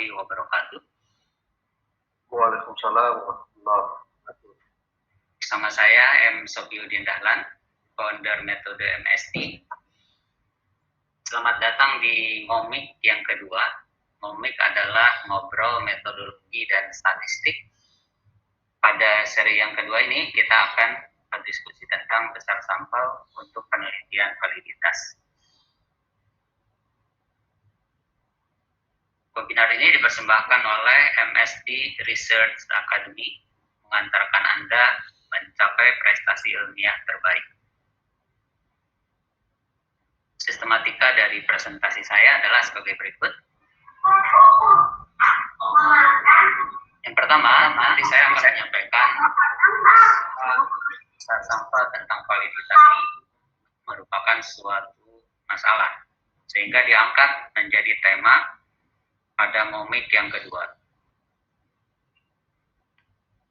warahmatullahi wabarakatuh. Waalaikumsalam warahmatullahi wabarakatuh. Bersama saya M. Sofiuddin Dahlan, founder metode MSD. Selamat datang di ngomik yang kedua. Ngomik adalah ngobrol metodologi dan statistik. Pada seri yang kedua ini kita akan berdiskusi tentang besar sampel untuk penelitian validitas. Webinar ini dipersembahkan oleh MSD Research Academy, mengantarkan Anda mencapai prestasi ilmiah terbaik. Sistematika dari presentasi saya adalah sebagai berikut. Yang pertama, nanti saya akan menyampaikan besar sampel tentang validitas ini merupakan suatu masalah, sehingga diangkat menjadi tema pada ngomik yang kedua.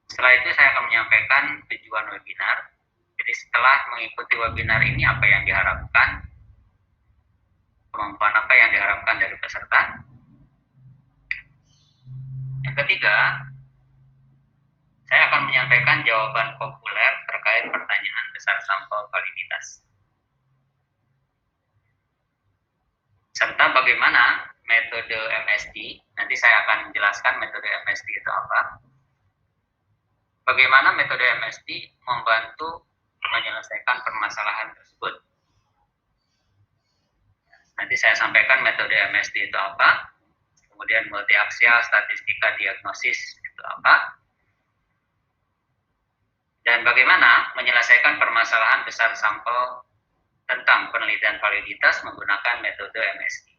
Setelah itu saya akan menyampaikan tujuan webinar. Jadi setelah mengikuti webinar ini apa yang diharapkan, kemampuan apa yang diharapkan dari peserta. Yang ketiga, saya akan menyampaikan jawaban populer terkait pertanyaan besar sampel validitas. Serta bagaimana metode MSD, nanti saya akan menjelaskan metode MSD itu apa. Bagaimana metode MSD membantu menyelesaikan permasalahan tersebut. Nanti saya sampaikan metode MSD itu apa, kemudian multiaksial statistika diagnosis itu apa, dan bagaimana menyelesaikan permasalahan besar sampel tentang penelitian validitas menggunakan metode MSD.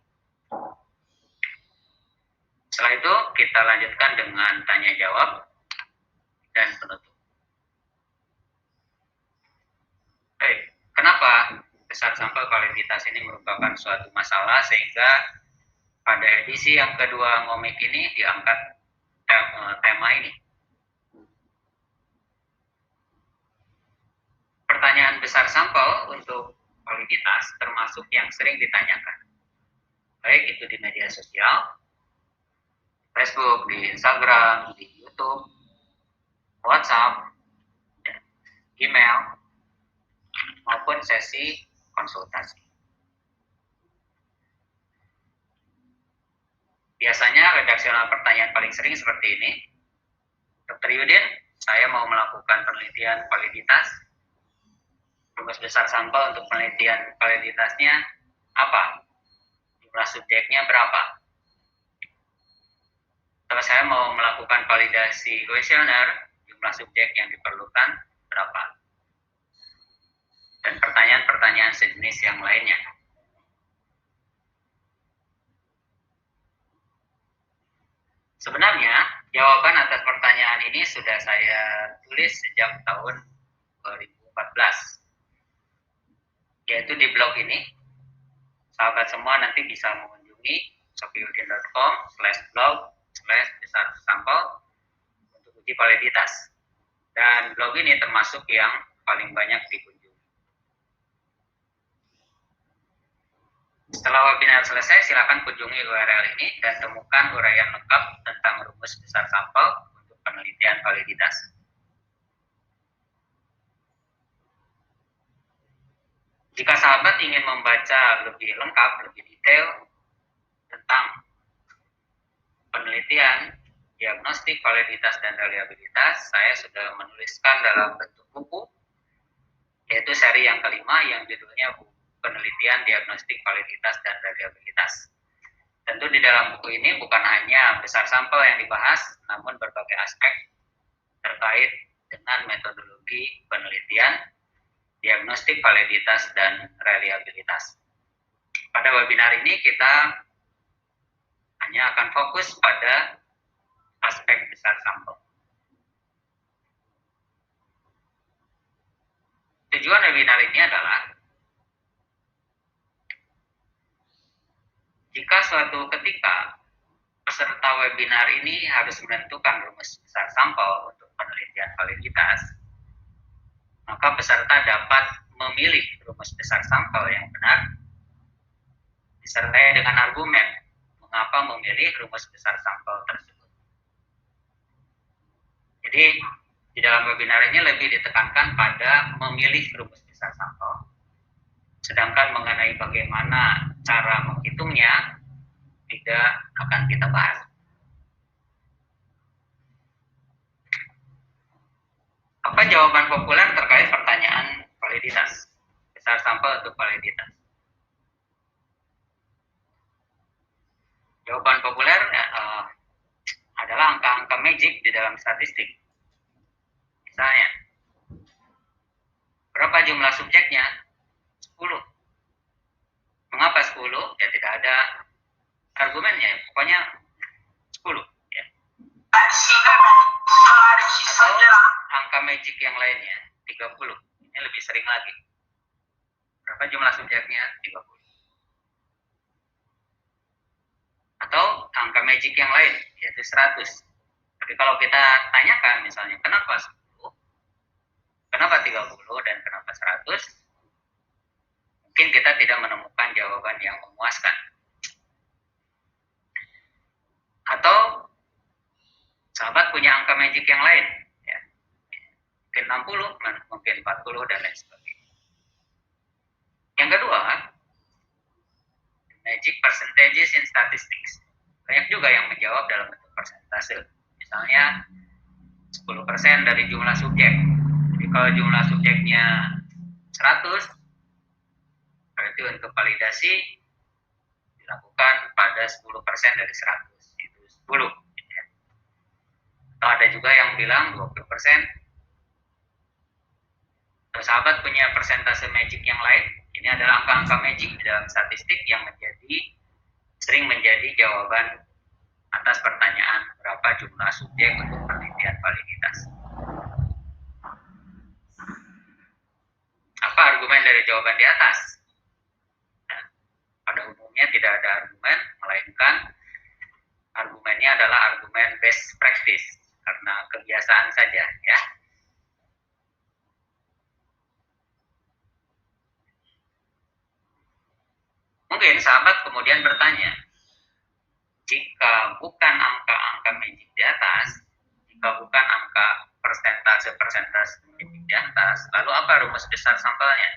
Setelah itu kita lanjutkan dengan tanya jawab dan penutup. Baik, kenapa besar sampel validitas ini merupakan suatu masalah sehingga pada edisi yang kedua ngomik ini diangkat tema ini. Pertanyaan besar sampel untuk validitas termasuk yang sering ditanyakan, baik itu di media sosial, Facebook, di Instagram, di YouTube, WhatsApp, email, maupun sesi konsultasi. Biasanya redaksional pertanyaan paling sering seperti ini. Dr. Yudin, saya mau melakukan penelitian validitas. Rumus besar sampel untuk penelitian validitasnya apa? Jumlah subjeknya berapa? Kalau saya mau melakukan validasi kuesioner, jumlah subjek yang diperlukan berapa? Dan pertanyaan-pertanyaan sejenis yang lainnya. Sebenarnya, jawaban atas pertanyaan ini sudah saya tulis sejak tahun 2014. Yaitu di blog ini. Sahabat semua nanti bisa mengunjungi sofiuddin.com/blog/besar sampel untuk uji validitas. Dan blog ini termasuk yang paling banyak dikunjungi. Setelah webinar selesai, silakan kunjungi URL ini dan temukan uraian lengkap tentang rumus besar sampel untuk penelitian validitas. Jika sahabat ingin membaca lebih lengkap, lebih detail tentang penelitian, diagnostik, validitas, dan reliabilitas, saya sudah menuliskan dalam bentuk buku, yaitu seri yang kelima yang judulnya Penelitian, Diagnostik, Validitas, dan Reliabilitas. Tentu di dalam buku ini bukan hanya besar sampel yang dibahas, namun berbagai aspek terkait dengan metodologi penelitian, diagnostik, validitas, dan reliabilitas. Pada webinar ini kita hanya akan fokus pada aspek besar sampel. Tujuan webinar ini adalah jika suatu ketika peserta webinar ini harus menentukan rumus besar sampel untuk penelitian validitas, maka peserta dapat memilih rumus besar sampel yang benar disertai dengan argumen mengapa memilih rumus besar sampel tersebut. Jadi di dalam webinar ini lebih ditekankan pada memilih rumus besar sampel. Sedangkan mengenai bagaimana cara menghitungnya tidak akan kita bahas. Apa jawaban populer terkait pertanyaan validitas? Besar sampel untuk validitas. Jawaban populer adalah angka-angka magic di dalam statistik. Misalnya, berapa jumlah subjeknya? 10. Mengapa 10? Ya tidak ada argumennya, pokoknya 10. Ya. Atau angka magic yang lainnya, 30. Ini lebih sering lagi. Berapa jumlah subjeknya? 30. Atau angka magic yang lain, yaitu 100. Tapi kalau kita tanyakan misalnya, kenapa 10, kenapa 30, dan kenapa 100, mungkin kita tidak menemukan jawaban yang memuaskan. Atau sahabat punya angka magic yang lain, ya. Mungkin 60, mungkin 40, dan lain sebagainya. Yang kedua, magic percentages in statistics. Banyak juga yang menjawab dalam bentuk persentase. Misalnya 10% dari jumlah subjek. Jadi kalau jumlah subjeknya 100, berarti untuk validasi dilakukan pada 10% dari 100, itu 10. Atau ada juga yang bilang 20%. Kalau sahabat punya persentase magic yang lain, ini adalah angka-angka magic di dalam statistik yang sering menjadi jawaban atas pertanyaan berapa jumlah subjek untuk penelitian validitas. Apa argumen dari jawaban di atas? Nah, pada umumnya tidak ada argumen, melainkan argumennya adalah argumen best practice, karena kebiasaan saja, ya. Mungkin sahabat kemudian bertanya, jika bukan angka-angka magic di atas, jika bukan angka persentase magic di atas, lalu apa rumus besar sampelnya?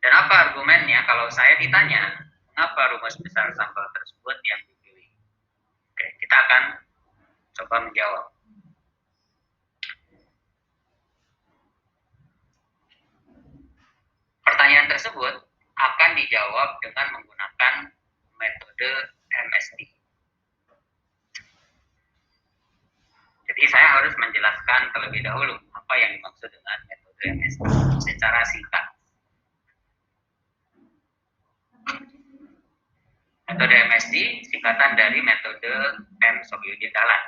Dan apa argumennya kalau saya ditanya, mengapa rumus besar sampel tersebut yang dipilih? Oke, kita akan coba menjawab. Pertanyaan tersebut akan dijawab dengan menggunakan metode MSD. Jadi saya harus menjelaskan terlebih dahulu apa yang dimaksud dengan metode MSD secara singkat. Metode MSD singkatan dari metode M. Sogyudin Dahlan,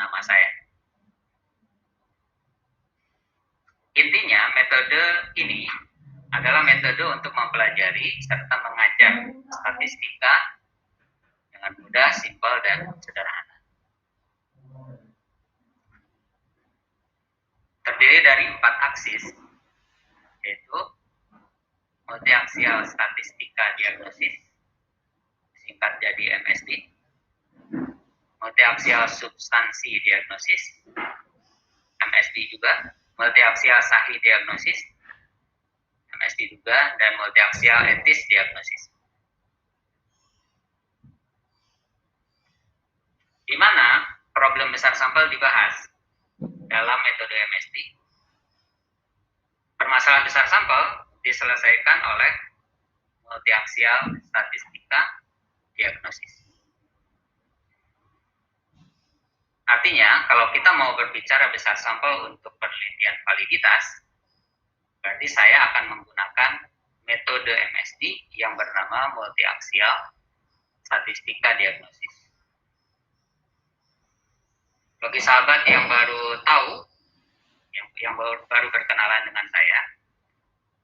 nama saya. Intinya metode ini adalah metode untuk mempelajari serta mengajar statistika dengan mudah, simpel, dan sederhana. Terdiri dari 4 aksis, yaitu multiaksial statistika diagnosis, singkat jadi MSD, multiaksial substansi diagnosis, MSD juga, multiaksial sahih diagnosis, MSD juga, dan multiaksial etis diagnosis. Di mana problem besar sampel dibahas dalam metode MSD. Permasalahan besar sampel diselesaikan oleh multiaksial statistika diagnosis. Artinya, kalau kita mau berbicara besar sampel untuk penelitian validitas, berarti saya akan menggunakan metode MSD yang bernama multiaksial statistika diagnosis. Bagi sahabat yang baru tahu, yang baru berkenalan dengan saya,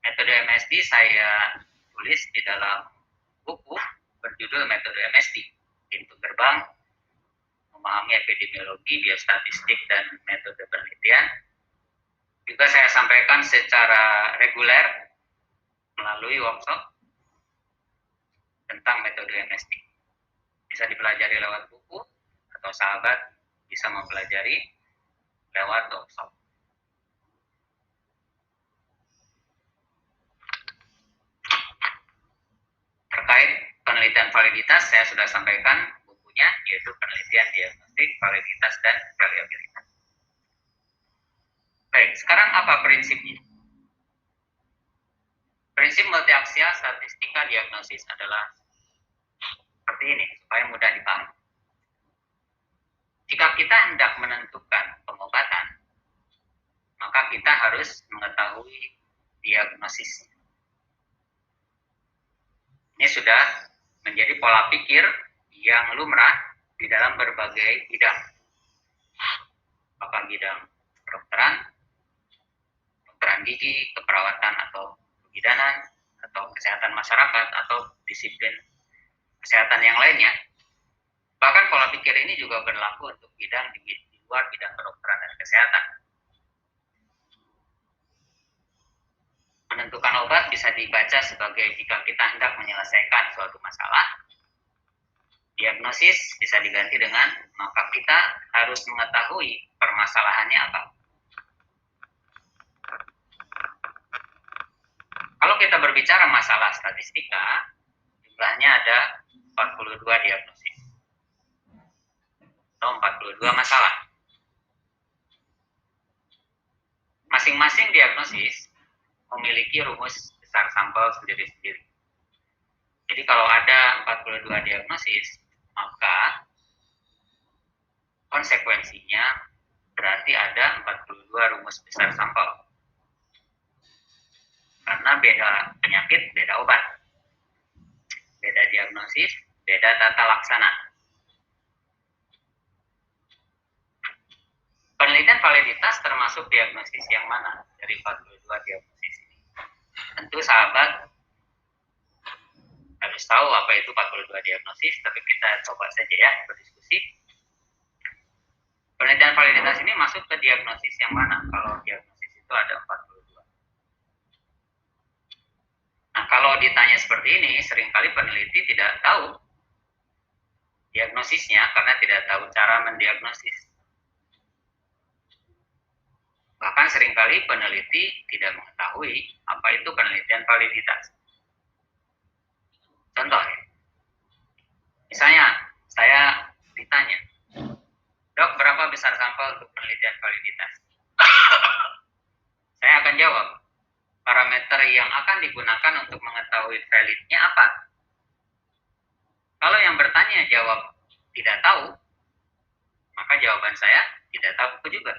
metode MSD saya tulis di dalam buku berjudul Metode MSD, Pintu Gerbang Memahami Epidemiologi, Biostatistik, dan Metode Penelitian. Juga saya sampaikan secara reguler melalui workshop tentang metode MSD. bisa dipelajari lewat buku, atau sahabat bisa mempelajari lewat workshop. Terkait penelitian validitas, saya sudah sampaikan bukunya, yaitu Penelitian Diagnostik, Validitas, dan Reliabilitas. Baik, sekarang apa prinsipnya? Prinsip multiaksial statistika diagnosis adalah seperti ini, supaya mudah dipahami. Jika kita hendak menentukan pengobatan, maka kita harus mengetahui diagnosis. Ini sudah menjadi pola pikir yang lumrah di dalam berbagai bidang. Apakah bidang kedokteran, kedokteran gigi, keperawatan atau kebidanan, atau kesehatan masyarakat, atau disiplin kesehatan yang lainnya. Bahkan pola pikir ini juga berlaku untuk bidang di luar bidang kedokteran dan kesehatan. Menentukan obat bisa dibaca sebagai jika kita hendak menyelesaikan suatu masalah. Diagnosis bisa diganti dengan maka kita harus mengetahui permasalahannya apa. Kalau kita berbicara masalah statistika, jumlahnya ada 42 diagnosis atau 42 masalah. Masing-masing diagnosis memiliki rumus besar sampel sendiri-sendiri. Jadi kalau ada 42 diagnosis, maka konsekuensinya berarti ada 42 rumus besar sampel. Karena beda penyakit, beda obat. Beda diagnosis, beda tata laksana. Penelitian validitas termasuk diagnosis yang mana dari 42 diagnosis ini? Tentu sahabat harus tahu apa itu 42 diagnosis, tapi kita coba saja ya berdiskusi. Penelitian validitas ini masuk ke diagnosis yang mana? Kalau diagnosis itu ada 42. Nah, kalau ditanya seperti ini, seringkali peneliti tidak tahu diagnosisnya karena tidak tahu cara mendiagnosis. Bahkan seringkali peneliti tidak mengetahui apa itu penelitian validitas. Contoh, misalnya saya ditanya, "Dok, berapa besar sampel untuk penelitian validitas?" Saya akan jawab, parameter yang akan digunakan untuk mengetahui validnya apa? Kalau yang bertanya jawab tidak tahu, maka jawaban saya tidak tahu juga.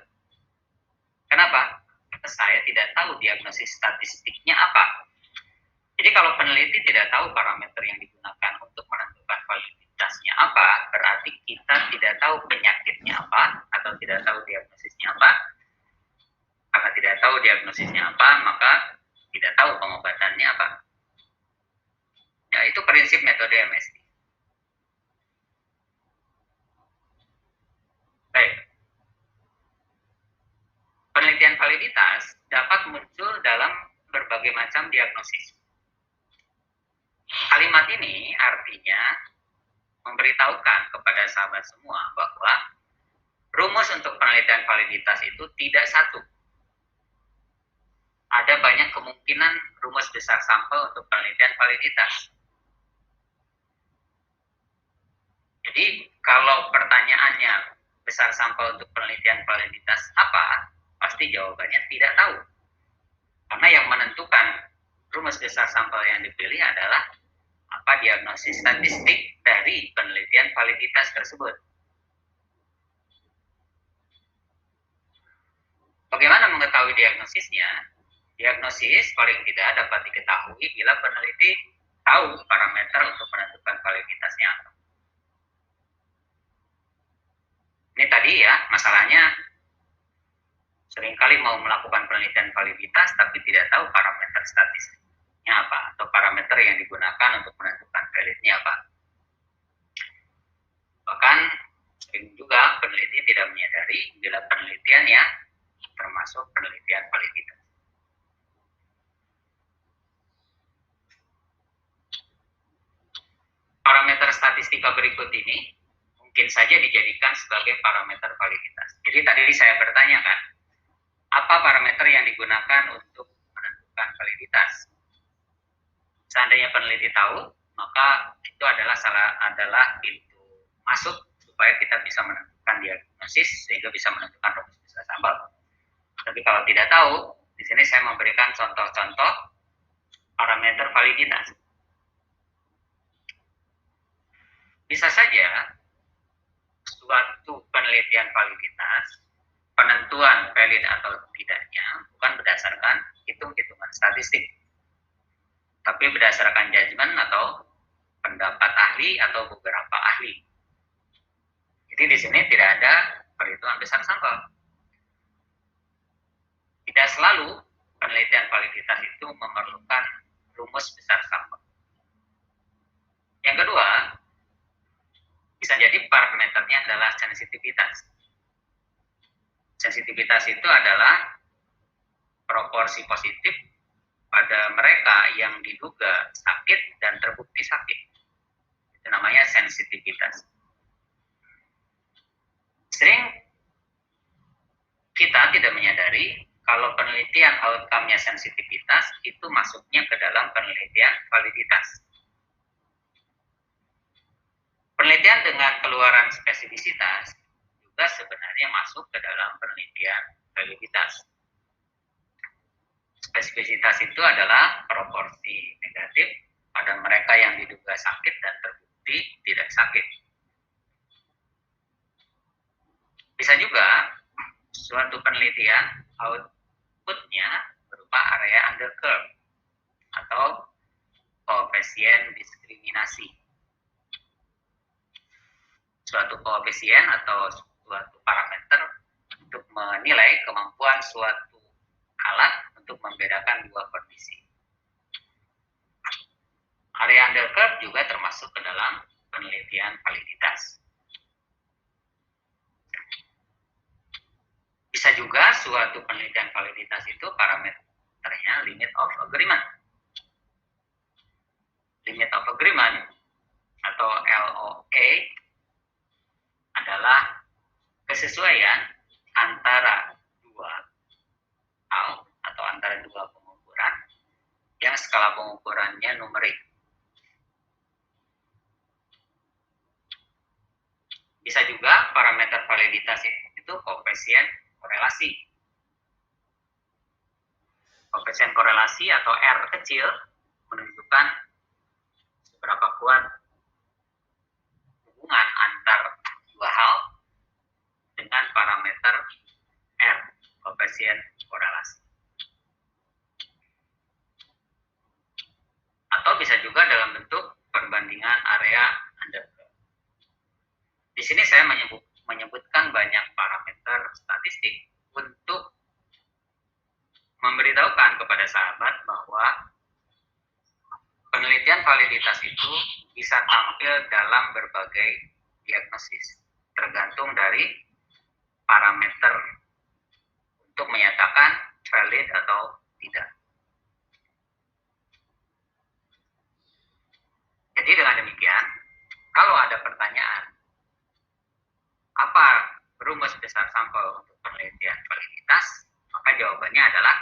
Kenapa? Karena saya tidak tahu diagnosis statistiknya apa. Jadi kalau peneliti tidak tahu parameter yang digunakan untuk menentukan validitasnya apa, berarti kita tidak tahu penyakitnya apa, atau tidak tahu diagnosisnya apa. Karena tidak tahu diagnosisnya apa, maka tidak tahu pengobatannya apa. Ya, itu prinsip metode MSD. Baik. Penelitian validitas dapat muncul dalam berbagai macam diagnosis. Kalimat ini artinya memberitahukan kepada sahabat semua bahwa rumus untuk penelitian validitas itu tidak satu. Ada banyak kemungkinan rumus besar sampel untuk penelitian validitas. Jadi kalau pertanyaannya besar sampel untuk penelitian validitas apa, pasti jawabannya tidak tahu. Karena yang menentukan rumus besar sampel yang dipilih adalah apa diagnosis statistik dari penelitian validitas tersebut. Bagaimana mengetahui diagnosisnya? Diagnosis paling tidak dapat diketahui bila peneliti tahu parameter untuk menentukan validitasnya. Ini tadi ya, masalahnya seringkali mau melakukan penelitian validitas tapi tidak tahu parameter statistiknya apa, atau parameter yang digunakan untuk menentukan validnya apa. Bahkan sering juga peneliti tidak menyadari bila penelitiannya termasuk penelitian validitas. Parameter statistik karakteristika berikut ini mungkin saja dijadikan sebagai parameter validitas. Jadi tadi saya bertanya kan, apa parameter yang digunakan untuk menentukan validitas? Seandainya peneliti tahu, maka itu adalah pintu masuk supaya kita bisa menentukan diagnosis sehingga bisa menentukan rumus besar sampel. Tapi kalau tidak tahu, di sini saya memberikan contoh-contoh parameter validitas. Bisa saja suatu penelitian validitas, penentuan valid atau tidaknya bukan berdasarkan hitung-hitungan statistik, tapi berdasarkan judgement atau pendapat ahli atau beberapa ahli. Jadi di sini tidak ada perhitungan besar sampel. Tidak selalu penelitian validitas itu memerlukan rumus besar sampel. Yang kedua, bisa jadi parameternya adalah sensitivitas. Sensitivitas itu adalah proporsi positif pada mereka yang diduga sakit dan terbukti sakit. Itu namanya sensitivitas. Sering kita tidak menyadari kalau penelitian outcome-nya sensitivitas itu masuknya ke dalam penelitian validitas. Penelitian dengan keluaran spesifisitas juga sebenarnya masuk ke dalam penelitian validitas. Spesifisitas itu adalah proporsi negatif pada mereka yang diduga sakit dan terbukti tidak sakit. Bisa juga suatu penelitian outputnya berupa area under curve atau koefisien diskriminasi. Suatu koefisien atau suatu parameter untuk menilai kemampuan suatu alat untuk membedakan dua kondisi. Area under curve juga termasuk ke dalam penelitian validitas. Bisa juga suatu penelitian validitas itu parameternya limit of agreement. Limit of agreement atau LOA adalah kesesuaian antara dua hal atau antara dua pengukuran yang skala pengukurannya numerik. Bisa juga parameter validitas itu koefisien korelasi. Koefisien korelasi atau R kecil menunjukkan seberapa kuat hubungan antar dua hal dengan parameter R, koefisien korelasi. Atau bisa juga dalam bentuk perbandingan area under curve. Di sini saya menyebutkan banyak parameter statistik untuk memberitahukan kepada sahabat bahwa penelitian validitas itu bisa tampil dalam berbagai diagnosis, tergantung dari parameter untuk menyatakan valid atau tidak. Jadi dengan demikian, kalau ada pertanyaan, apa rumus besar sampel untuk penelitian validitas, maka jawabannya adalah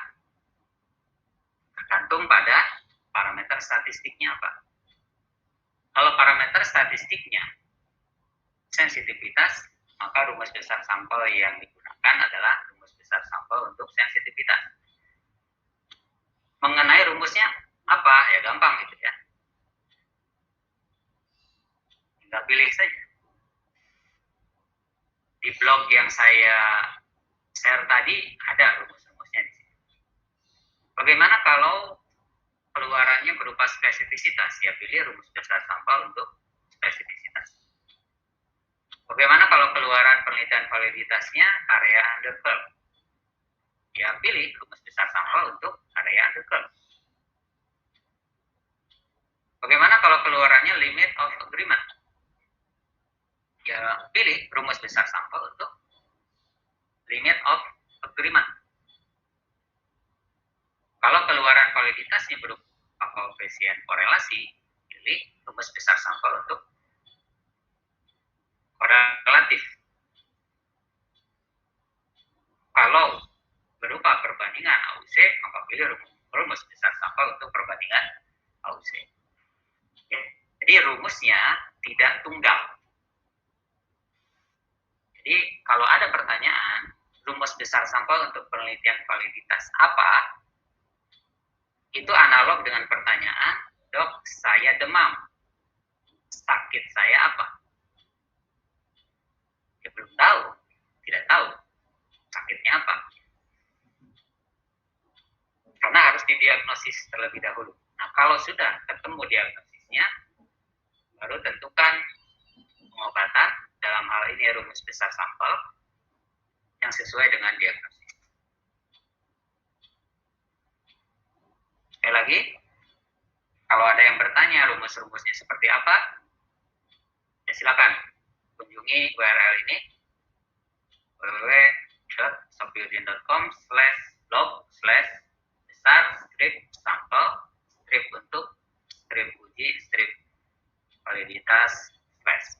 tergantung pada parameter statistiknya apa. Kalau parameter statistiknya sensitivitas, maka rumus besar sampel yang digunakan adalah rumus besar sampel untuk sensitivitas. Mengenai rumusnya apa? Ya gampang gitu ya. Tinggal pilih saja. Di blog yang saya share tadi ada rumus-rumusnya di sini. Bagaimana kalau keluarannya berupa spesifisitas? Ya pilih rumus besar sampel untuk spesifisitas. Bagaimana kalau keluaran penelitian validitasnya area under curve? Ya pilih rumus besar sampel untuk area under curve. Bagaimana kalau keluarannya limit of agreement? Ya pilih rumus besar sampel untuk limit of agreement. Kalau keluaran validitasnya berupa koefisien korelasi, pilih rumus besar sampel untuk korelatif. Kalau berupa perbandingan AUC, maka pilih rumus besar sampel untuk perbandingan AUC. Jadi rumusnya tidak tunggal. Jadi kalau ada pertanyaan, rumus besar sampel untuk penelitian validitas apa? Itu analog dengan pertanyaan, dok, saya demam. Sakit saya apa? Dia belum tahu, tidak tahu sakitnya apa. Karena harus didiagnosis terlebih dahulu. Nah, kalau sudah ketemu diagnosisnya, baru tentukan pengobatan, dalam hal ini rumus besar sampel, yang sesuai dengan diagnosis. Sekali lagi, kalau ada yang bertanya rumus-rumusnya seperti apa, ya silakan kunjungi URL ini www.sofiudin.com/blog/besar-sampel untuk uji validitas flash.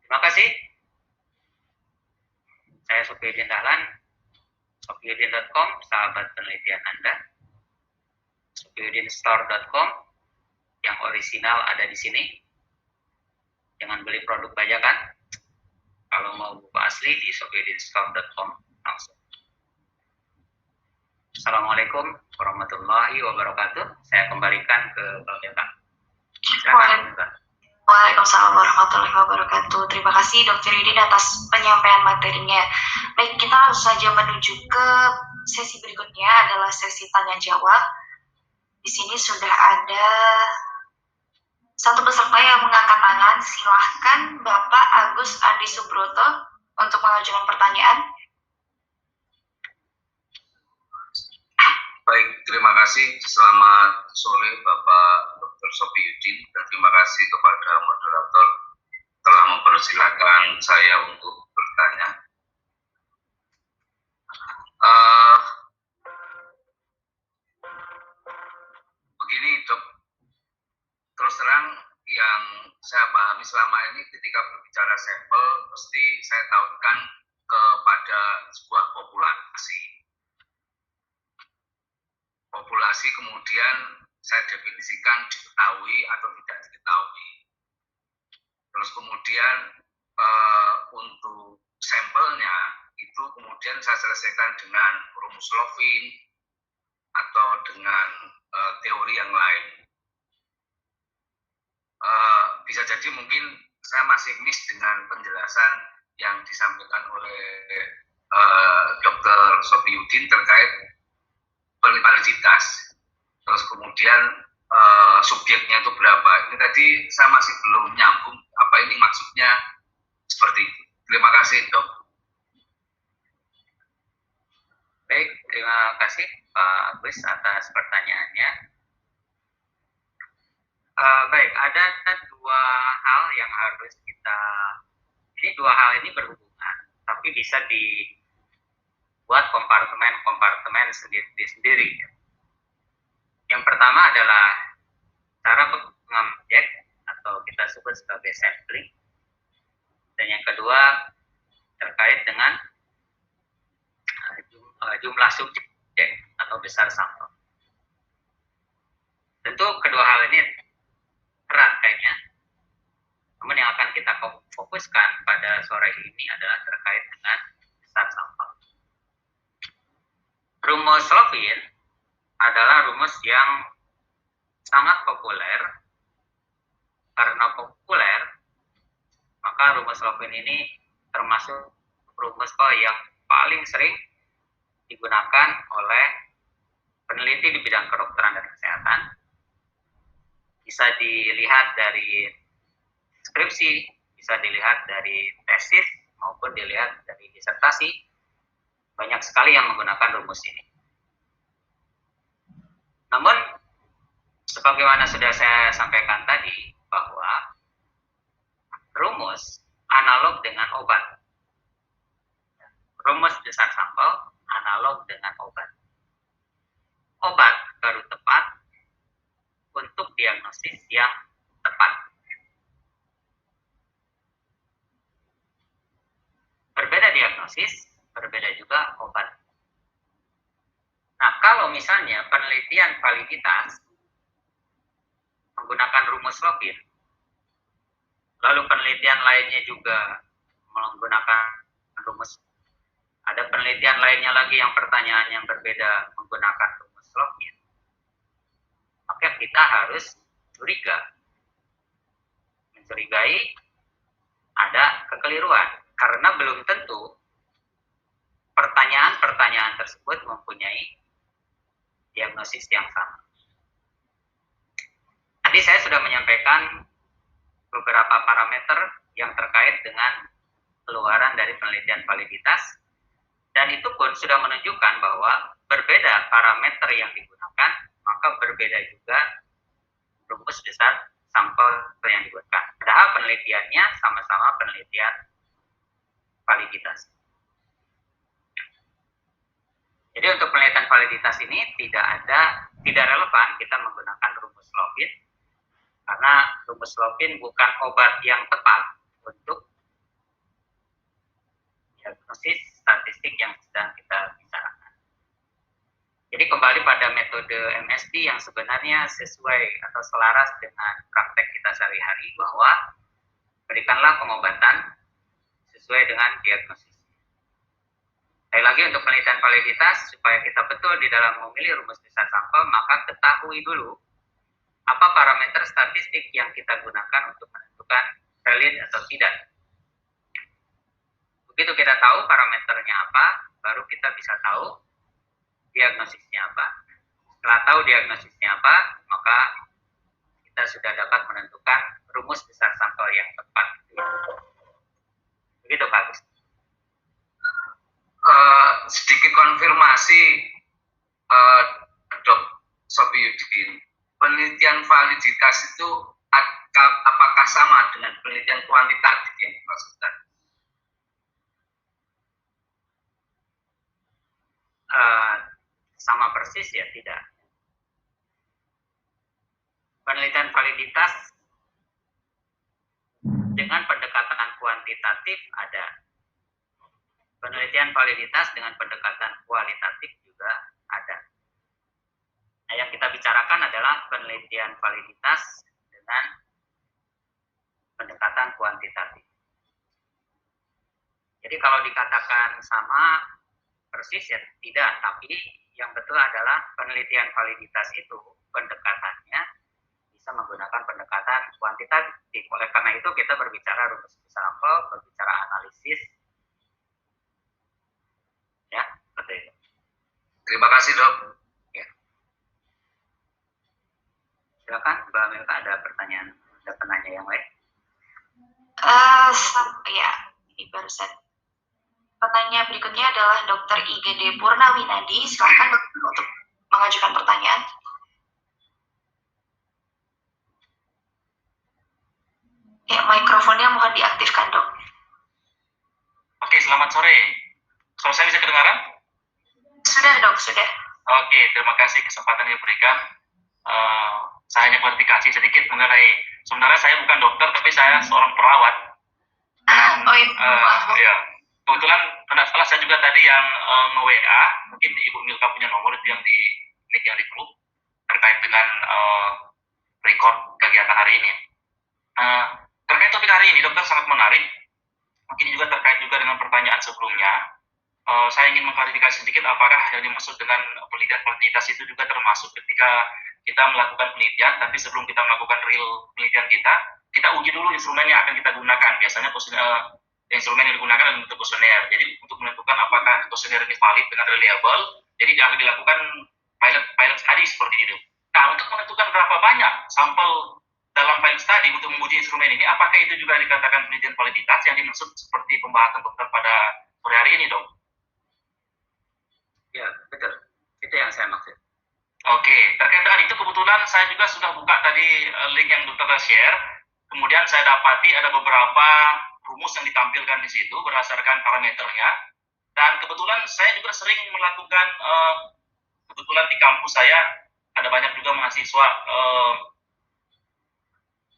Terima kasih. Saya Sofiudin Dahlan, sofiudin.com, sahabat penelitian Anda. sofiudinstore.com, yang orisinal ada di sini. Jangan beli produk bajakan. Kalau mau buku asli di sofiudinstore.com langsung. Assalamualaikum warahmatullahi wabarakatuh. Saya kembalikan ke Mbak Meta. Silakan, Mbak. Waalaikumsalam warahmatullahi wabarakatuh. Terima kasih Dr. Yudin atas penyampaian materinya. Baik, kita langsung saja menuju ke sesi berikutnya, adalah sesi tanya jawab. Di sini sudah ada satu peserta yang mengangkat tangan. Silahkan Bapak Agus Adi Subroto untuk mengajukan pertanyaan. Baik, terima kasih. Selamat sore Bapak Dr. Sofiudin, dan terima kasih kepada moderator telah mempersilahkan saya untuk bertanya. Begini dok, terus terang yang saya pahami selama ini ketika berbicara sampel, mesti saya tautkan kepada sebuah populasi. Populasi kemudian saya definisikan diketahui atau tidak diketahui. Terus kemudian untuk sampelnya itu kemudian saya selesaikan dengan rumus Lovin atau dengan teori yang lain. Bisa jadi mungkin saya masih miss dengan penjelasan yang disampaikan oleh Dr. Sofiudin terkait validitas, terus kemudian subjeknya itu berapa. Ini tadi saya masih belum nyambung apa ini maksudnya seperti itu. Terima kasih dok. Baik, terima kasih Pak Agus atas pertanyaannya. Baik, ada dua hal yang harus dua hal ini berhubungan, tapi bisa dibuat kompartemen sendiri-sendiri. Yang pertama adalah cara pengambil atau kita sebut sebagai sampling, dan yang kedua terkait dengan jumlah subjek atau besar sampel. Tentu kedua hal ini erat kayaknya. Namun yang akan kita fokuskan pada sore ini adalah terkait dengan besar sampel. Rumus Lovin adalah rumus yang sangat populer. Karena populer, maka rumus Lovin ini termasuk rumus yang paling sering digunakan oleh peneliti di bidang kedokteran dan kesehatan. Bisa dilihat dari skripsi, bisa dilihat dari tesis, maupun dilihat dari disertasi. Banyak sekali yang menggunakan rumus ini. Namun, sebagaimana sudah saya sampaikan tadi, bahwa rumus analog dengan obat. Rumus besar sampel analog dengan obat. Obat baru tepat untuk diagnosis yang tepat. misalnya penelitian validitas menggunakan rumus Lockheed, lalu penelitian lainnya juga menggunakan rumus, ada penelitian lainnya lagi yang pertanyaan yang berbeda menggunakan rumus Lockheed, maka kita harus mencurigai ada kekeliruan, karena belum tentu pertanyaan-pertanyaan tersebut mempunyai diagnosis yang sama. Tadi saya sudah menyampaikan beberapa parameter yang terkait dengan keluaran dari penelitian validitas, dan itu pun sudah menunjukkan bahwa berbeda parameter yang digunakan, maka berbeda juga rumus besar sampel yang digunakan. Padahal penelitiannya sama-sama penelitian validitas. Jadi untuk penelitian validitas ini tidak relevan kita menggunakan rumus Lockheed, karena rumus Lockheed bukan obat yang tepat untuk diagnosis statistik yang sedang kita bicarakan. Jadi kembali pada metode MSD yang sebenarnya sesuai atau selaras dengan praktek kita sehari-hari, bahwa berikanlah pengobatan sesuai dengan diagnosis. Sekali lagi untuk penelitian validitas, supaya kita betul di dalam memilih rumus besar sampel, maka ketahui dulu apa parameter statistik yang kita gunakan untuk menentukan valid atau tidak. Begitu kita tahu parameternya apa, baru kita bisa tahu diagnosisnya apa. Setelah tahu diagnosisnya apa, maka kita sudah dapat menentukan rumus besar sampel yang tepat. Begitu Pak Agus. Sedikit konfirmasi, Dok Sofiuddin, penelitian validitas itu apakah sama dengan penelitian kuantitatif yang dimaksudkan? Sama persis ya, tidak. Penelitian validitas dengan pendekatan kuantitatif ada. Penelitian validitas dengan pendekatan kualitatif juga ada. Nah, yang kita bicarakan adalah penelitian validitas dengan pendekatan kuantitatif. Jadi kalau dikatakan sama persis ya tidak, tapi yang betul adalah penelitian validitas itu pendekatannya bisa menggunakan pendekatan kuantitatif. Oleh karena itu kita berbicara rumus sampel, berbicara analisis. Ya, seperti itu. Terima kasih, Dok. Ya. Silakan, Mbak Milka, ada pertanyaan, ada penanya yang lain? Ya, ini barusan. Pertanyaan berikutnya adalah Dr. IGD Purnawinadi. Silakan untuk mengajukan pertanyaan. Ya, mikrofonnya mohon diaktifkan, Dok. Oke, selamat sore. Kalau saya bisa kedengaran? Sudah, Dok, sudah. Oke, terima kasih kesempatan yang diberikan. Saya hanya klarifikasi sedikit mengenai, sebenarnya saya bukan dokter, tapi saya seorang perawat. Ya, kebetulan salah saya juga tadi yang nge-WA, mungkin Ibu Milka punya nomor itu yang di grup terkait dengan record kegiatan hari ini. Terkait topik hari ini, dokter sangat menarik. Mungkin juga terkait juga dengan pertanyaan sebelumnya. Saya ingin mengklarifikasi sedikit apakah yang dimaksud dengan penelitian validitas itu juga termasuk ketika kita melakukan penelitian, tapi sebelum kita melakukan real penelitian kita uji dulu instrumen yang akan kita gunakan. Biasanya instrumen yang digunakan adalah bentuk kuesioner. Jadi untuk menentukan apakah kuesioner ini valid dengan reliable, jadi akan dilakukan pilot study seperti itu. Nah, untuk menentukan berapa banyak sampel dalam pilot study untuk menguji instrumen ini, apakah itu juga dikatakan penelitian validitas yang dimaksud seperti pembahasan dokter pada sore hari ini, Dok? Ya, betul. Itu yang saya maksud. Oke, terkait dengan itu kebetulan saya juga sudah buka tadi link yang dokter share. Kemudian saya dapati ada beberapa rumus yang ditampilkan di situ berdasarkan parameternya. Dan kebetulan saya juga sering melakukan, kebetulan di kampus saya ada banyak juga mahasiswa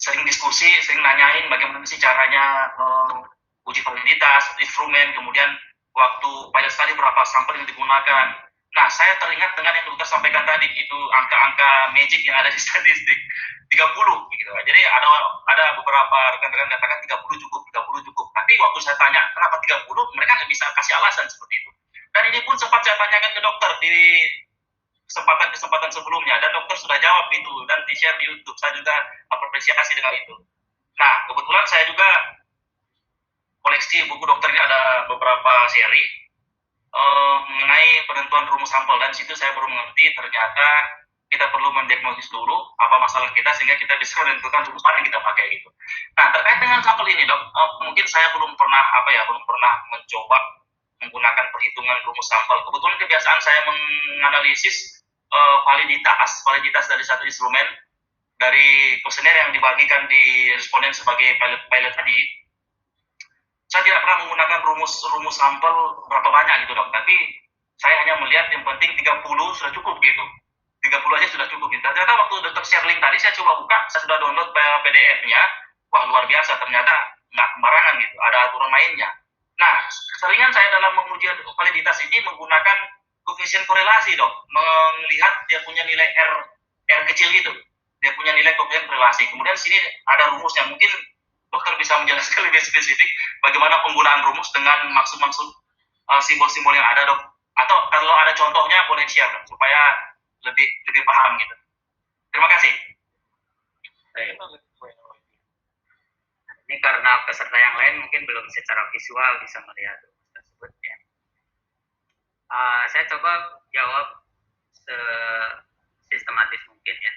sering diskusi, sering nanyain bagaimana sih caranya uji validitas, instrumen, kemudian waktu pilot study berapa sampel yang digunakan. Nah, saya teringat dengan yang dokter sampaikan tadi, itu angka-angka magic yang ada di statistik, 30 gitu. Jadi ada beberapa rekan-rekan katakan 30 cukup, 30 cukup. Tapi waktu saya tanya kenapa 30, mereka nggak bisa kasih alasan seperti itu. Dan ini pun sempat saya tanyakan ke dokter di kesempatan sebelumnya, dan dokter sudah jawab itu dan di-share di YouTube. Saya juga apresiasi dengan itu. Nah, kebetulan saya juga koleksi buku dokter ini, ada beberapa seri mengenai penentuan rumus sampel, dan situ saya baru mengerti ternyata kita perlu mendiagnosis dulu apa masalah kita sehingga kita bisa menentukan rumus mana yang kita pakai gitu. Nah, terkait dengan sampel ini dok, mungkin saya belum pernah mencoba menggunakan perhitungan rumus sampel. Kebetulan kebiasaan saya menganalisis validitas dari satu instrumen dari kuesioner yang dibagikan di responden sebagai pilot tadi. Saya tidak pernah menggunakan rumus sampel berapa banyak gitu dok, tapi saya hanya melihat yang penting 30 sudah cukup gitu. 30 aja sudah cukup gitu. Ternyata waktu dokter share link tadi saya coba buka, saya sudah download PDF-nya. Wah, luar biasa, ternyata nggak sembarangan gitu, ada aturan mainnya. Nah, seringan saya dalam menguji validitas ini menggunakan koefisien korelasi dok, melihat dia punya nilai R kecil gitu. Dia punya nilai koefisien korelasi. Kemudian sini ada rumusnya, mungkin dokter bisa menjelaskan lebih spesifik bagaimana penggunaan rumus dengan maksud-maksud simbol-simbol yang ada dok. Atau kalau ada contohnya boleh share dok, supaya lebih paham gitu. Terima kasih. Ini karena peserta yang lain mungkin belum secara visual bisa melihat rumus tersebut ya. Saya coba jawab sistematis mungkin ya.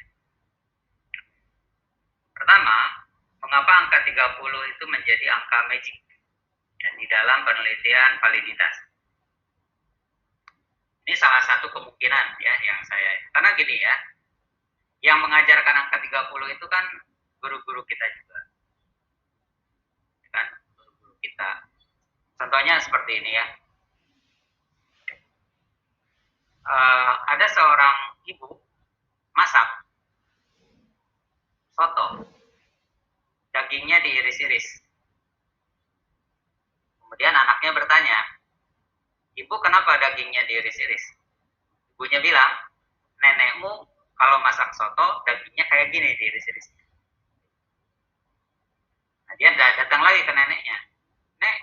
Pertama, mengapa angka 30 itu menjadi angka magic ya, di dalam penelitian validitas? Ini salah satu kemungkinan ya yang karena gini ya, yang mengajarkan angka 30 itu kan guru-guru kita juga. Kan guru-guru kita. Contohnya seperti ini ya. Ada seorang ibu masak soto, dagingnya diiris-iris. Kemudian anaknya bertanya, ibu kenapa dagingnya diiris-iris? Ibunya bilang, nenekmu kalau masak soto dagingnya kayak gini diiris-iris. Nah, dia datang lagi ke neneknya, nek,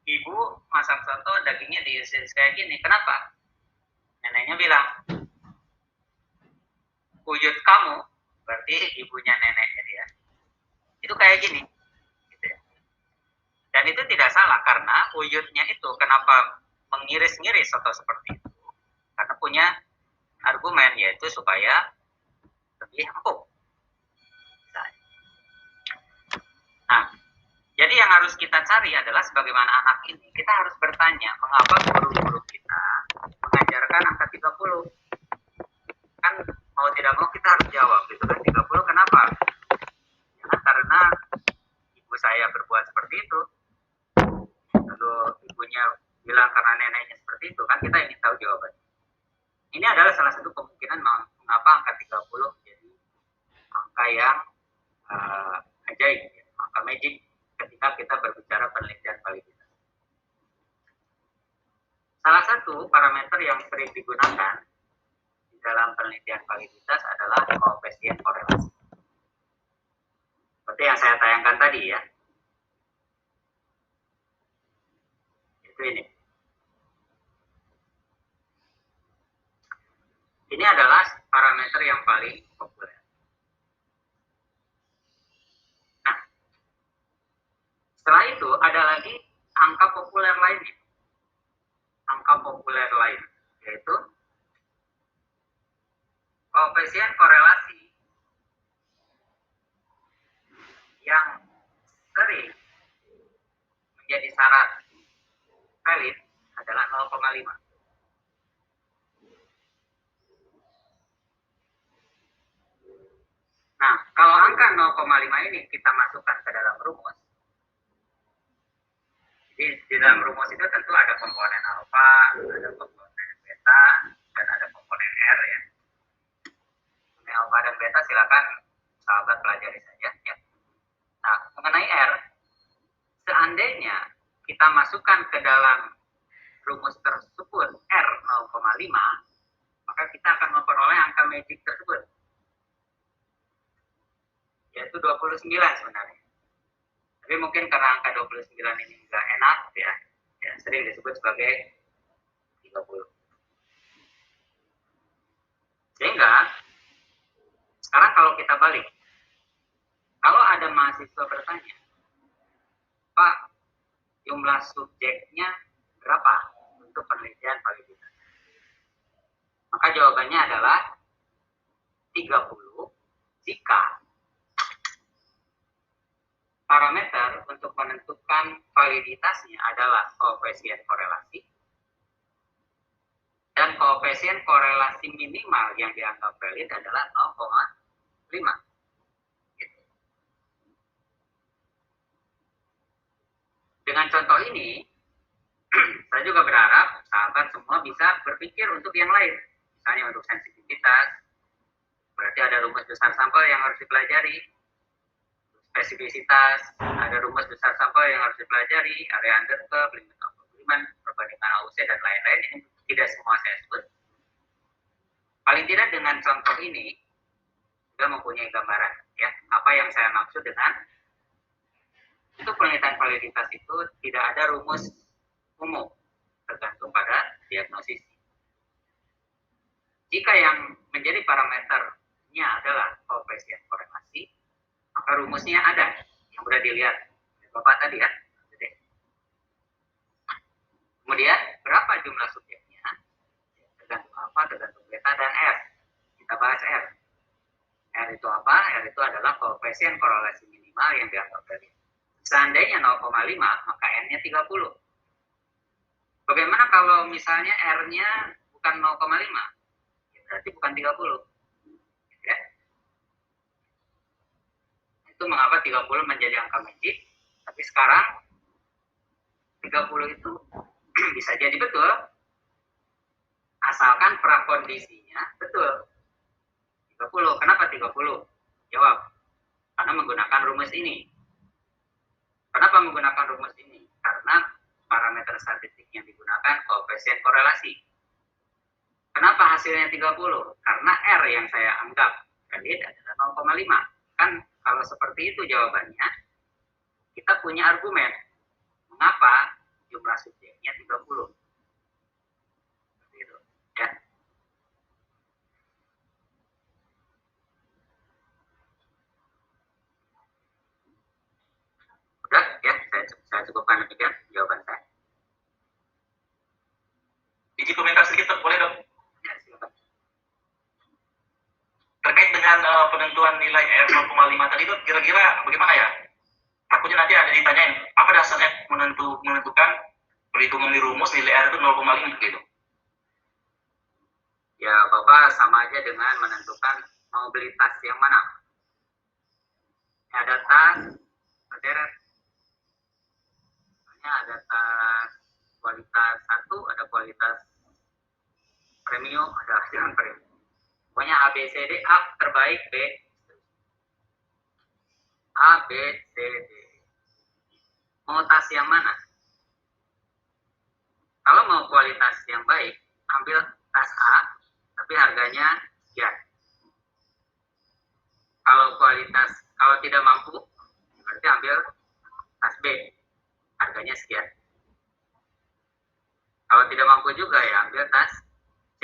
ibu masak soto dagingnya diiris-iris kayak gini, kenapa? Neneknya bilang, wujud kamu, berarti ibunya neneknya dia, itu kayak gini. Gitu ya. Dan itu tidak salah, karena wujudnya itu kenapa mengiris-ngiris soto seperti itu? Karena punya argumen, yaitu supaya lebih empuk. Nah, jadi yang harus kita cari adalah sebagaimana anak ini, kita harus bertanya, mengapa guru-guru kita mengajarkan angka 30? Kan mau tidak mau kita harus jawab gitu kan, 30 kenapa? Ya, karena ibu saya berbuat seperti itu. Lalu ibunya bilang karena neneknya seperti itu, kan kita ingin tahu jawabannya. Ini adalah salah satu kemungkinan mengapa angka 30 menjadi angka yang ajaib, ya, angka magic ketika kita berbicara penelitian validitas. Salah satu parameter yang sering digunakan di dalam penelitian validitas adalah koefisien korelasi. Seperti yang saya tayangkan tadi ya. Itu ini. Ini adalah parameter yang paling populer. Nah, setelah itu ada lagi angka populer lainnya. Angka populer lain, yaitu koefisien korelasi yang sering menjadi syarat valid adalah 0,5. Nah, kalau angka 0,5 ini kita masukkan ke dalam rumus, jadi di dalam rumus itu tentu ada komponen alfa, ada komponen beta, dan ada komponen R ya. Komponen alfa dan beta silakan sahabat pelajari saja ya. Nah, mengenai R, seandainya kita masukkan ke dalam rumus tersebut R 0,5, magic tersebut, yaitu 29 sebenarnya. Tapi mungkin karena angka 29 ini nggak enak ya sering disebut sebagai 30. Sehingga sekarang kalau kita balik, kalau ada mahasiswa bertanya, Pak, jumlah subjeknya berapa untuk penelitian validitas? Maka jawabannya adalah 30 jika parameter untuk menentukan validitasnya adalah koefisien korelasi, dan koefisien korelasi minimal yang dianggap valid adalah 0,5. Dengan contoh ini, saya juga berharap sahabat semua bisa berpikir untuk yang lain. Misalnya untuk sensitivitas, berarti ada rumus besar sampel yang harus dipelajari. Spesifisitas, ada rumus besar sampel yang harus dipelajari, area under curve, limit of agreement, perbandingan AUC, dan lain-lain. Ini tidak semua saya sebut. Paling tidak dengan contoh ini, sudah mempunyai gambaran ya apa yang saya maksud dengan untuk penelitian validitas itu tidak ada rumus umum, tergantung pada diagnosis. Jika yang menjadi parameternya adalah koefisien korelasi, maka rumusnya ada yang sudah dilihat Bapak tadi ya. Kemudian berapa jumlah subjeknya? Tergantung apa? Tergantung beta dan R. Kita bahas R. R itu apa? R itu adalah koefisien korelasi minimal yang dianggap valid. Seandainya 0,5, maka N-nya 30. Bagaimana kalau misalnya R-nya bukan 0,5? Berarti bukan 30. Ya. Itu mengapa 30 menjadi angka magic. Tapi sekarang 30 itu bisa jadi betul. Asalkan prakondisinya betul. 30. Kenapa 30? Jawab. Karena menggunakan rumus ini. Kenapa menggunakan rumus ini? Karena parameter statistik yang digunakan koefisien korelasi. Kenapa hasilnya 30? Karena R yang saya anggap valid adalah 0,5. Kan kalau seperti itu jawabannya, kita punya argumen. Mengapa jumlah subjeknya 30? Gitu. Ya. Udah ya, saya cukupkan demikian jawaban saya. Izin komentar sedikit boleh dong? Ya, silakan. Terkait dengan penentuan nilai R 0,5 tadi itu kira-kira bagaimana ya? Takutnya nanti ada ditanyain apa dasarnya menentukan perhitungan di rumus nilai R itu 0,5 gitu. Ya, Bapak sama aja dengan menentukan mau beli tas yang mana. Ada tas berderet. Ada tas kualitas 1, ada kualitas premium, ada yang premium. Pokoknya A, B, C, D, A terbaik, B, A, B, C, D. Mau tas yang mana? Kalau mau kualitas yang baik, ambil tas A, tapi harganya sekian. Kalau tidak mampu, berarti ambil tas B, harganya sekian. Kalau tidak mampu juga ya ambil tas C,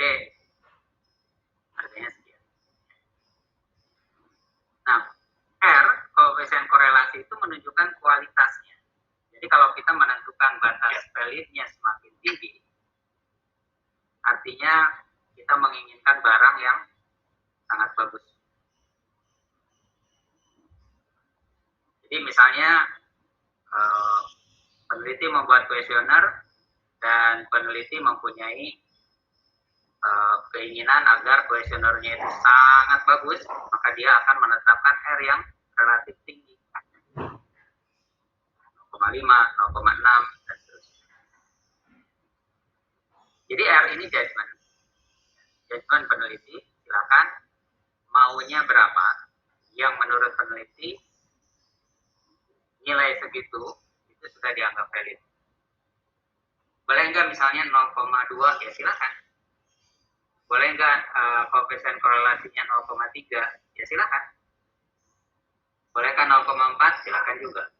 harganya sekian. Nah, R, koefisien korelasi itu menunjukkan kualitasnya. Jadi kalau kita menentukan batas validnya semakin tinggi, artinya kita menginginkan barang yang sangat bagus. Jadi misalnya peneliti membuat kuesioner dan peneliti mempunyai keinginan agar kuesionernya itu sangat bagus, maka dia akan menetapkan R yang relatif tinggi, 0,5, 0,6, dan seterusnya. Jadi R ini judgment peneliti, silakan maunya berapa yang menurut peneliti nilai segitu itu sudah dianggap valid. Boleh enggak misalnya 0,2 ya silakan. boleh nggak koefisien korelasinya 0,3? Ya silakan. Bolehkah 0,4? Silakan juga.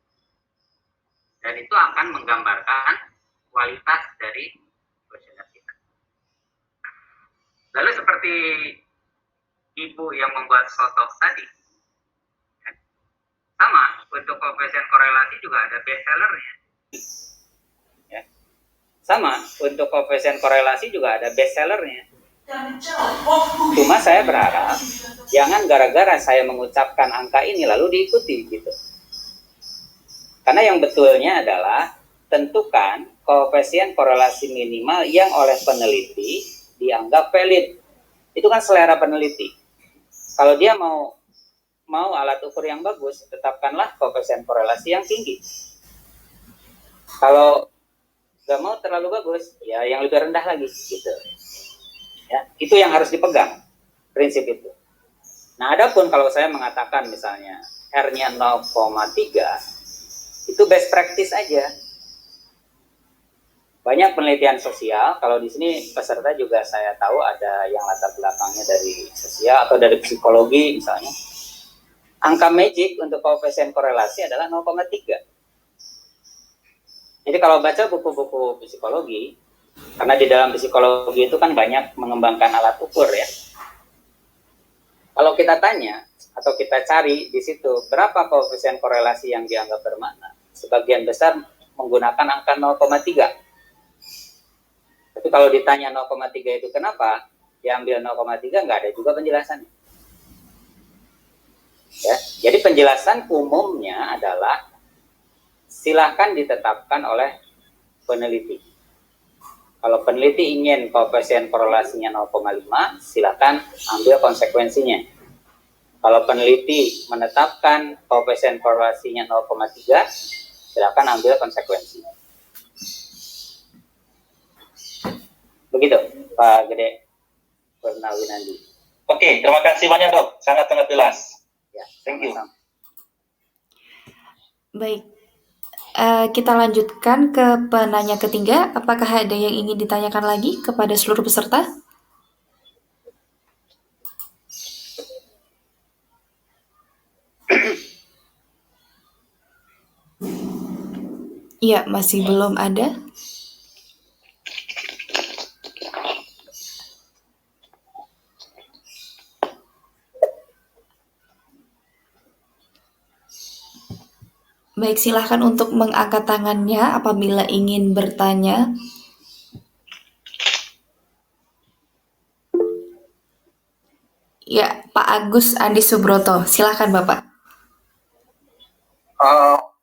Dan itu akan menggambarkan kualitas dari kuesioner kita. Lalu seperti ibu yang membuat soto tadi, sama, untuk koefisien korelasi juga ada best sellernya. Ya. Sama, untuk koefisien korelasi juga ada best sellernya. Cuma saya berharap jangan gara-gara saya mengucapkan angka ini lalu diikuti gitu. Karena yang betulnya adalah tentukan koefisien korelasi minimal yang oleh peneliti dianggap valid. Itu kan selera peneliti. Kalau dia mau alat ukur yang bagus, tetapkanlah koefisien korelasi yang tinggi. Kalau nggak mau terlalu bagus, ya yang lebih rendah lagi gitu. Ya, itu yang harus dipegang, prinsip itu. Nah, adapun kalau saya mengatakan misalnya R-nya 0,3, itu best practice aja. Banyak penelitian sosial, kalau di sini peserta juga saya tahu ada yang latar belakangnya dari sosial atau dari psikologi misalnya. Angka magic untuk koefisien korelasi adalah 0,3. Jadi kalau baca buku-buku psikologi, karena di dalam psikologi itu kan banyak mengembangkan alat ukur ya. Kalau kita tanya atau kita cari di situ berapa koefisien korelasi yang dianggap bermakna, sebagian besar menggunakan angka 0,3. Tapi kalau ditanya 0,3 itu kenapa, diambil 0,3 nggak ada juga penjelasannya. Ya, jadi penjelasan umumnya adalah silakan ditetapkan oleh peneliti. Kalau peneliti ingin koefisien korelasinya 0,5, silakan ambil konsekuensinya. Kalau peneliti menetapkan koefisien korelasinya 0,3, silakan ambil konsekuensinya. Begitu, Pak Gede Purnawinandi. Oke, terima kasih banyak dok, sangat-sangat jelas. Ya, thank you. Baik. Kita lanjutkan ke penanya ketiga. Apakah ada yang ingin ditanyakan lagi kepada seluruh peserta? Ya, masih belum ada. Baik, silahkan untuk mengangkat tangannya apabila ingin bertanya. Ya, Pak Agus Andi Subroto, silahkan Bapak.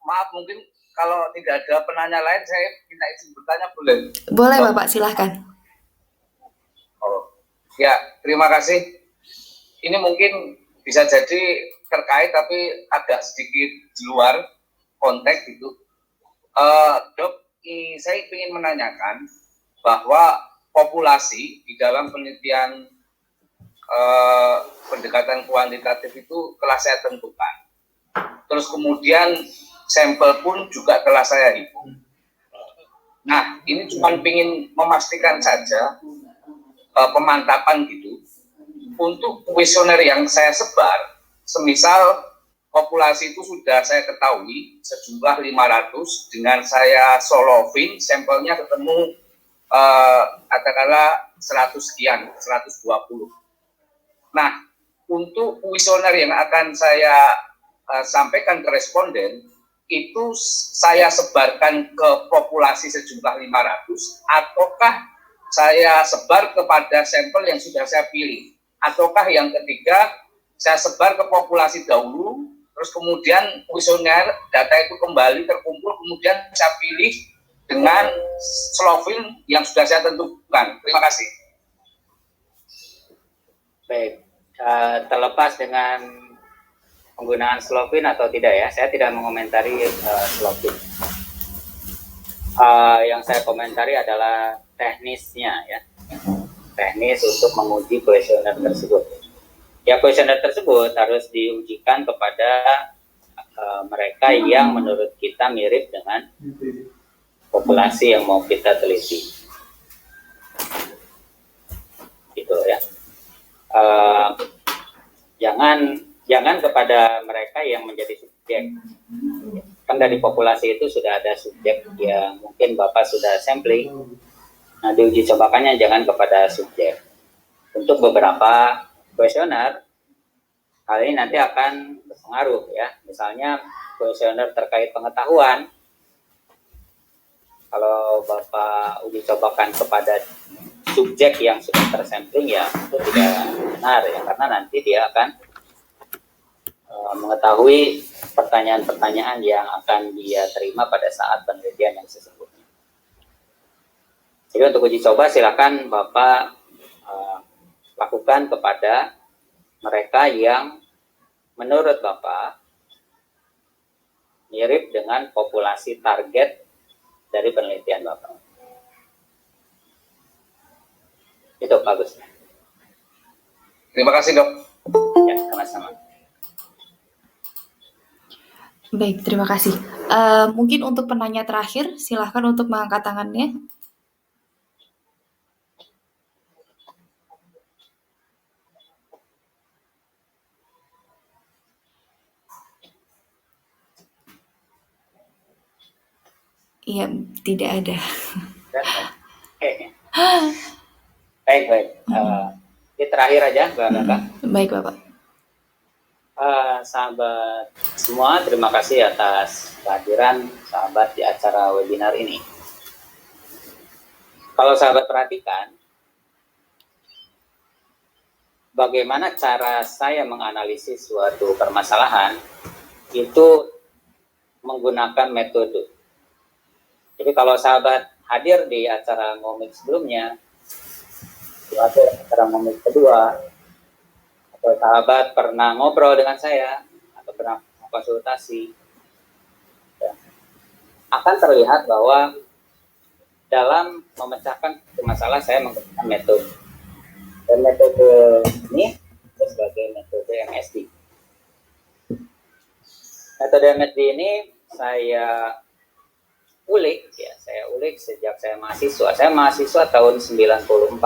Maaf, mungkin kalau tidak ada penanya lain, saya minta izin bertanya boleh? Boleh Bapak, silahkan. Ya, terima kasih. Ini mungkin bisa jadi terkait tapi agak sedikit di luar konteks itu. Dok, saya ingin menanyakan bahwa populasi di dalam penelitian pendekatan kuantitatif itu telah saya tentukan. Terus kemudian sampel pun juga telah saya hitung. Nah, ini cuma ingin memastikan saja pemantapan gitu. Untuk kuesioner yang saya sebar, semisal populasi itu sudah saya ketahui sejumlah 500, dengan saya solovin sampelnya ketemu katakanlah 100 sekian, 120. Nah, untuk kuesioner yang akan saya sampaikan ke responden, itu saya sebarkan ke populasi sejumlah 500, ataukah saya sebar kepada sampel yang sudah saya pilih, ataukah yang ketiga saya sebar ke populasi dahulu, terus kemudian kuesioner data itu kembali terkumpul, kemudian saya pilih dengan slovin yang sudah saya tentukan. Terima kasih. Baik, terlepas dengan penggunaan slovin atau tidak ya, saya tidak mengomentari slovin. Yang saya komentari adalah teknisnya ya, teknis untuk menguji kuesioner tersebut. Ya, kuesioner tersebut harus diujikan kepada mereka yang menurut kita mirip dengan populasi yang mau kita teliti. Gitu ya. jangan kepada mereka yang menjadi subjek. Kan dari populasi itu sudah ada subjek yang mungkin Bapak sudah sampling. Nah, diuji cobakannya jangan kepada subjek. Untuk beberapa kuesioner, hal ini nanti akan berpengaruh ya. Misalnya kuesioner terkait pengetahuan, kalau Bapak uji cobakan kepada subjek yang sudah tersampling ya itu tidak benar ya, karena nanti dia akan mengetahui pertanyaan-pertanyaan yang akan dia terima pada saat penelitian yang sesungguhnya. Jadi untuk uji coba silakan Bapak lakukan kepada mereka yang menurut Bapak mirip dengan populasi target dari penelitian Bapak. Itu bagus. Terima kasih, Dok. Ya, sama-sama. Baik, terima kasih. Mungkin untuk penanya terakhir, silahkan untuk mengangkat tangannya. Iya, tidak ada. Baik. Ini terakhir aja, Bapak. Baik, Bapak. Sahabat semua, terima kasih atas kehadiran sahabat di acara webinar ini. Kalau sahabat perhatikan, bagaimana cara saya menganalisis suatu permasalahan itu menggunakan metode. Jadi kalau sahabat hadir di acara ngomik sebelumnya, di acara ngomik kedua, atau sahabat pernah ngobrol dengan saya, atau pernah konsultasi, ya, akan terlihat bahwa dalam memecahkan masalah saya menggunakan metode. Dan metode ini sebagai metode MSD. Metode MSD ini saya ulik sejak saya mahasiswa. Saya mahasiswa tahun 94,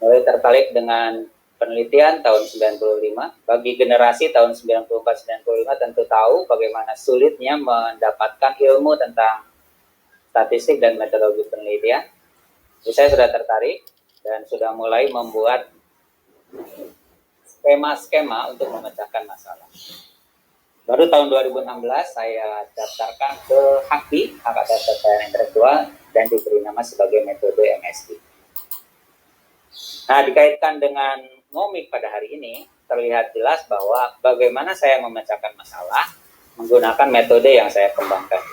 mulai tertarik dengan penelitian tahun 95. Bagi generasi tahun 94-95 tentu tahu bagaimana sulitnya mendapatkan ilmu tentang statistik dan metodologi penelitian. Jadi saya sudah tertarik dan sudah mulai membuat skema-skema untuk memecahkan masalah. Baru tahun 2016 saya daftarkan ke HAKI, Hak Atas Kekayaan Intelektual, dan diberi nama sebagai metode MSD. Nah, dikaitkan dengan ngomik pada hari ini, terlihat jelas bahwa bagaimana saya memecahkan masalah menggunakan metode yang saya kembangkan.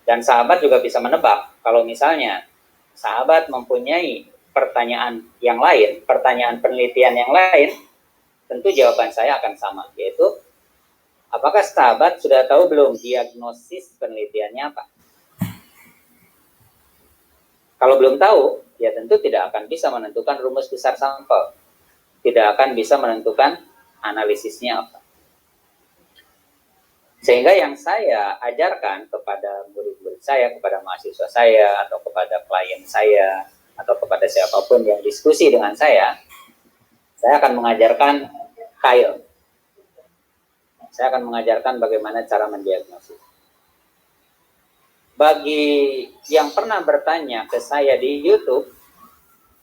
Dan sahabat juga bisa menebak, kalau misalnya sahabat mempunyai pertanyaan yang lain, pertanyaan penelitian yang lain, tentu jawaban saya akan sama, yaitu apakah sahabat sudah tahu belum diagnosis penelitiannya apa? Kalau belum tahu, ya tentu tidak akan bisa menentukan rumus besar sampel, tidak akan bisa menentukan analisisnya apa. Sehingga yang saya ajarkan kepada murid-murid saya, kepada mahasiswa saya, atau kepada klien saya, atau kepada siapapun yang diskusi dengan saya akan mengajarkan KAIL. Saya akan mengajarkan bagaimana cara mendiagnosis. Bagi yang pernah bertanya ke saya di YouTube,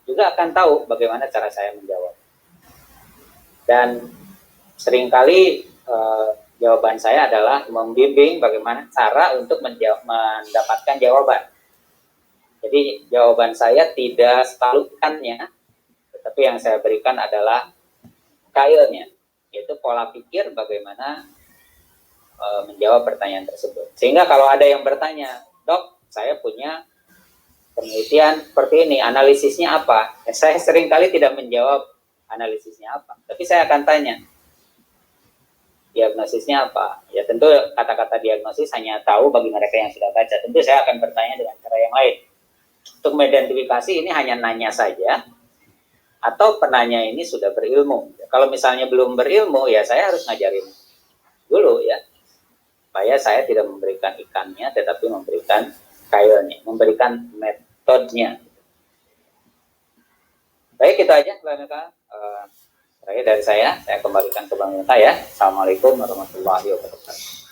juga akan tahu bagaimana cara saya menjawab. Dan seringkali jawaban saya adalah membimbing bagaimana cara untuk mendapatkan jawaban. Jadi jawaban saya tidak selalu ikannya, tetapi yang saya berikan adalah KAIL-nya, yaitu pola pikir bagaimana menjawab pertanyaan tersebut. Sehingga kalau ada yang bertanya, Dok, saya punya penelitian seperti ini, analisisnya apa? Saya seringkali tidak menjawab analisisnya apa, tapi saya akan tanya, diagnosisnya apa? Ya tentu kata-kata diagnosis hanya tahu bagi mereka yang sudah baca. Tentu saya akan bertanya dengan cara yang lain. Untuk mengidentifikasi ini hanya nanya saja, atau penanya ini sudah berilmu. Kalau misalnya belum berilmu, ya saya harus ngajarin dulu ya, supaya saya tidak memberikan ikannya, tetapi memberikan KAIL-nya, memberikan metodenya. Baik, itu aja Mbak Meka. Terakhir dari saya kembalikan ke Bang Yunta ya. Assalamualaikum warahmatullahi wabarakatuh.